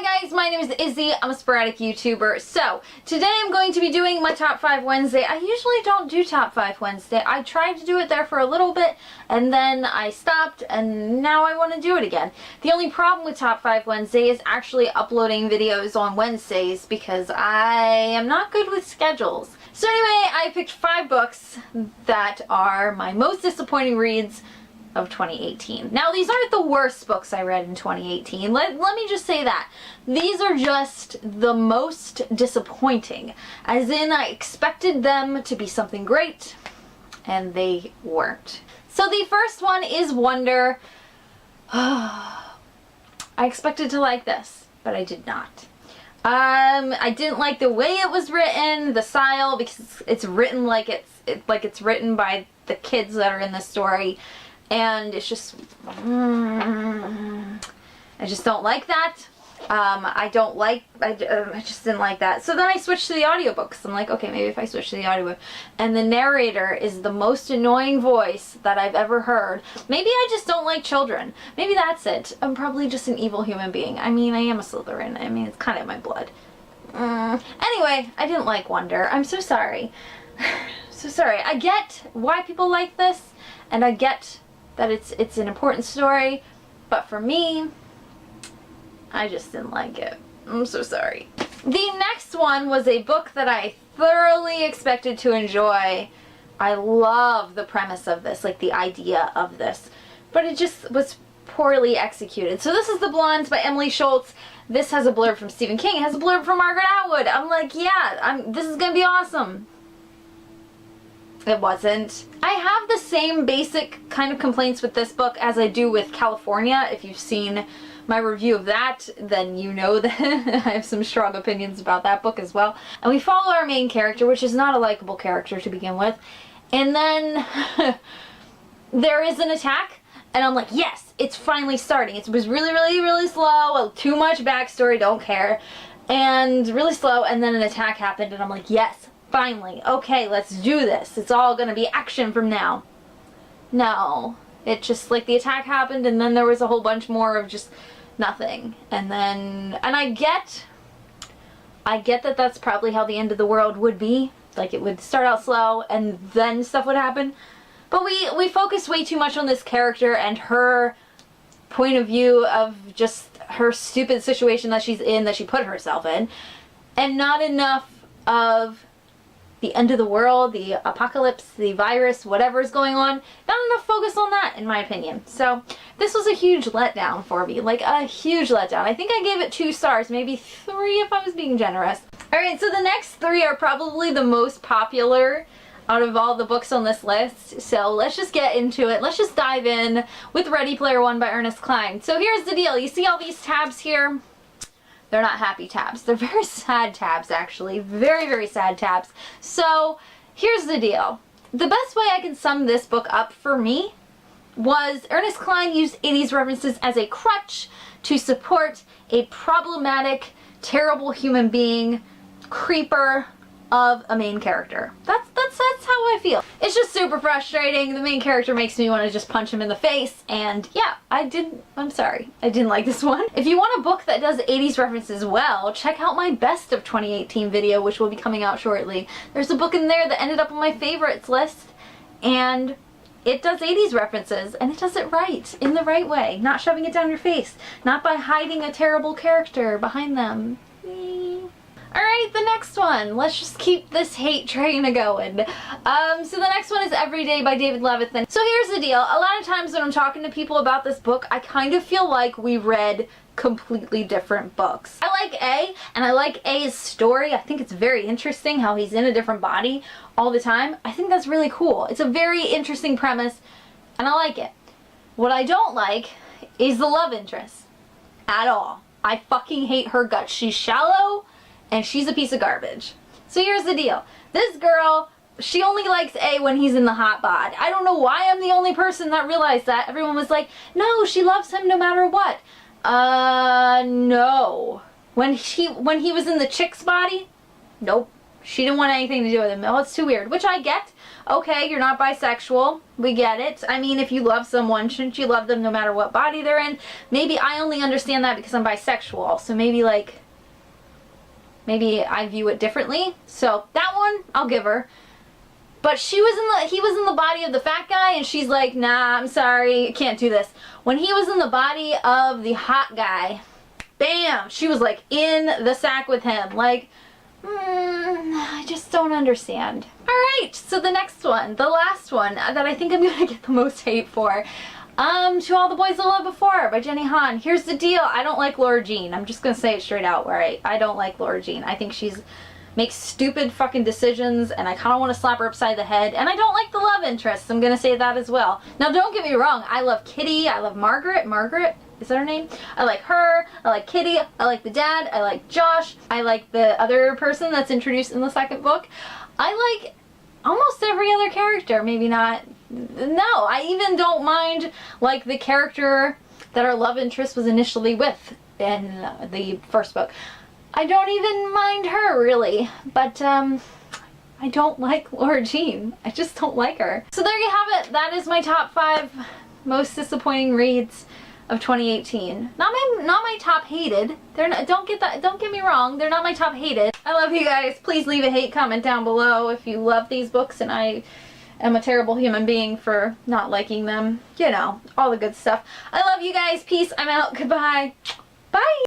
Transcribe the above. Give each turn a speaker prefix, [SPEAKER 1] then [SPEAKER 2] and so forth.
[SPEAKER 1] Hi guys, my name is Izzy. I'm a sporadic YouTuber. So, today I'm going to be doing my Top 5 Wednesday. I usually don't do Top 5 Wednesday. I tried to do it there for a little bit, and then I stopped, and now I want to do it again. The only problem with Top 5 Wednesday is actually uploading videos on Wednesdays, because I am not good with schedules. So anyway, I picked 5 books that are my most disappointing reads of 2018. Now, these aren't the worst books I read in 2018. Let me just say that. These are just the most disappointing. As in, I expected them to be something great, and they weren't. So the first one is Wonder. I expected to like this, but I did not. I didn't like the way it was written, the style, because it's written like it's written by the kids that are in the story. And it's just, I just don't like that. I just didn't like that. So then I switched to the audiobooks. I'm like, okay, maybe if I switch to the audiobook. And the narrator is the most annoying voice that I've ever heard. Maybe I just don't like children. Maybe that's it. I'm probably just an evil human being. I mean, I am a Slytherin. I mean, it's kind of in my blood. Anyway, I didn't like Wonder. I'm so sorry. So sorry. I get why people like this, and I get that it's an important story, but for me, I just didn't like it. I'm so sorry. The next one was a book that I thoroughly expected to enjoy. I love the premise of this, like the idea of this, but it just was poorly executed. So this is The Blondes by Emily Schultz. This has a blurb from Stephen King. It has a blurb from Margaret Atwood. I'm like, yeah, this is gonna be awesome. It wasn't. I have the same basic kind of complaints with this book as I do with California. If you've seen my review of that, then you know that I have some strong opinions about that book as well. And we follow our main character, which is not a likable character to begin with. And then there is an attack, and I'm like, yes, it's finally starting. It was really slow, too much backstory, don't care, and really slow, and then an attack happened, and I'm like, yes, finally, okay, let's do this. It's all gonna be action from now. No. It just, like, the attack happened, and then there was a whole bunch more of just nothing. And then, and I get that that's probably how the end of the world would be. Like, it would start out slow, and then stuff would happen. But we focus way too much on this character and her point of view of just her stupid situation that she's in, that she put herself in, and not enough of the end of the world, the apocalypse, the virus, whatever is going on. Not enough focus on that, in my opinion. So this was a huge letdown for me, like a huge letdown. I think I gave it 2 stars, maybe 3 if I was being generous. Alright, so the next 3 are probably the most popular out of all the books on this list. So let's just get into it. Let's just dive in with Ready Player One by Ernest Cline. So here's the deal. You see all these tabs here? They're not happy tabs. They're very sad tabs, actually. Very sad tabs. So, here's the deal. The best way I can sum this book up for me was Ernest Cline used 80s references as a crutch to support a problematic, terrible human being, creeper of a main character. That's how I feel. It's just super frustrating. The main character makes me want to just punch him in the face, and yeah, I'm sorry. I didn't like this one. If you want a book that does 80s references well, check out my best of 2018 video, which will be coming out shortly. There's a book in there that ended up on my favorites list, and it does 80s references, and it does it right, in the right way, not shoving it down your face, not by hiding a terrible character behind them. Alright, the next one. Let's just keep this hate train a-going. So the next one is Everyday by David Levithan. So here's the deal. A lot of times when I'm talking to people about this book, I kind of feel like we read completely different books. I like A, and I like A's story. I think it's very interesting how he's in a different body all the time. I think that's really cool. It's a very interesting premise, and I like it. What I don't like is the love interest. At all. I fucking hate her guts. She's shallow, and she's a piece of garbage. So here's the deal. This girl, she only likes A when he's in the hot bod. I don't know why I'm the only person that realized that. Everyone was like, no, she loves him no matter what. No. When he was in the chick's body, nope. She didn't want anything to do with him. Oh, it's too weird. Which I get. Okay, you're not bisexual. We get it. I mean, if you love someone, shouldn't you love them no matter what body they're in? Maybe I only understand that because I'm bisexual. So maybe like, maybe I view it differently. So that one, I'll give her. But he was in the body of the fat guy, and she's like, nah, I'm sorry, can't do this. When he was in the body of the hot guy, bam, she was like in the sack with him. Like, I just don't understand. Alright, so the next one, the last one that I think I'm gonna get the most hate for. To All the Boys I Loved Before by Jenny Han. Here's the deal, I don't like Laura Jean. I'm just gonna say it straight out, where I don't like Laura Jean. I think she's makes stupid fucking decisions, and I kind of want to slap her upside the head, and I don't like the love interest. I'm gonna say that as well. Now don't get me wrong, I love Kitty, I love Margaret, is that her name? I like her, I like Kitty, I like the dad, I like Josh, I like the other person that's introduced in the second book. I like almost every other character, maybe not, no, I even don't mind like the character that our love interest was initially with in the first book. I don't even mind her, really, but I don't like Laura Jean. I just don't like her. So there you have it. That is my top 5 most disappointing reads of 2018. Not my top hated. They're not, don't get me wrong, they're not my top hated. I love you guys. Please leave a hate comment down below if you love these books and I am a terrible human being for not liking them. You know, all the good stuff. I love you guys. Peace. I'm out. Goodbye. Bye.